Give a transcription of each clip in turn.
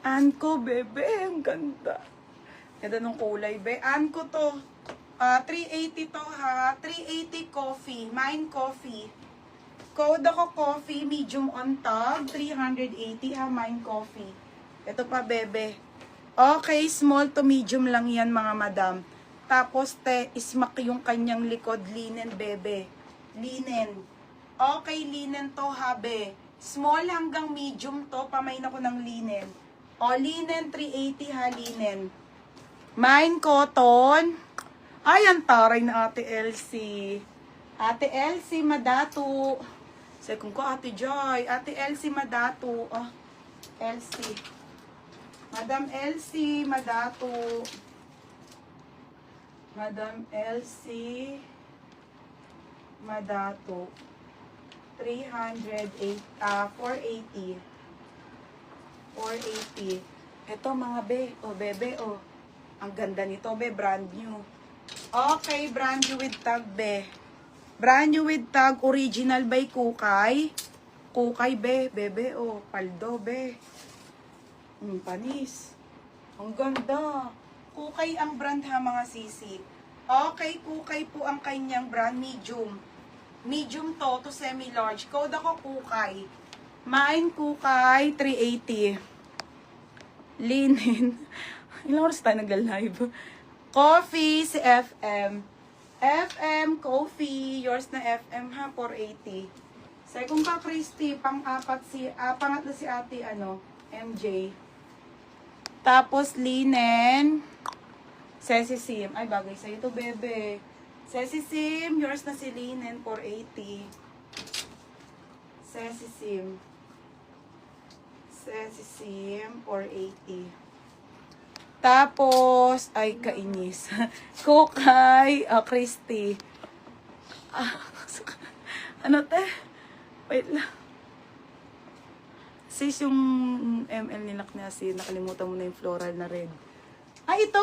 Anko, bebe. Ang ganda. Ganda ng kulay, be. Anko to. 380 to, ha. 380 coffee. Mine coffee. Code ako coffee. Medium on top. 380, ha. Mine coffee. Ito pa, bebe. Okay, small to medium lang yan, mga madam. Tapos, ismak yung kanyang likod. Linen, bebe. Linen. Okay, linen to, ha, be. Small hanggang medium to. Pamain ako ng linen. O, linen, 380, ha, linen. Mine cotton. Ay, ang taray na Ate Elsie. Ate Elsie, Madatu. Second ko, Ate Joy. Ate Elsie, Madatu. Oh, Elsie. Madam Elsie, Madatu. Madam Elsie, Madatu. 480. 480. Ito mga be. O, bebe, o. Ang ganda nito, be. Brand new. Okay, brand new with tag, be. Brand new with tag. Original by Kukay. Kukay, be. Bebe, o. Paldo, be. Panis. Ang ganda. Kukay ang brand, ha, mga sisi. Okay, Kukay po ang kanyang brand. Medium. Medium to semi-large. Code ako Kukay. Mine Kukay, 380. Linen. Ilang oras tayo nag-live? Coffee, si FM. FM, coffee. Yours na FM, ha, 480. Second ka, Christy. Pangatlo si ate, MJ. Tapos, linen. Ceci Sim. Ay, bagay sa'yo to, bebe. Ceci Sim, yours na si linen, 480. Ceci Sim. Ceci Sim, 480. Tapos, ay, kainis. Kukay, Christy. Ano, te? Wait lang. Sis, yung ML nila kasi nakalimutan mo na yung floral na red. Ay, ito!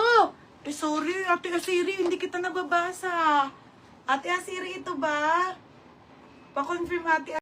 Sorry, Ate Asiri, hindi kita nababasa. Ate Asiri, ito ba? Pa-confirm, Ate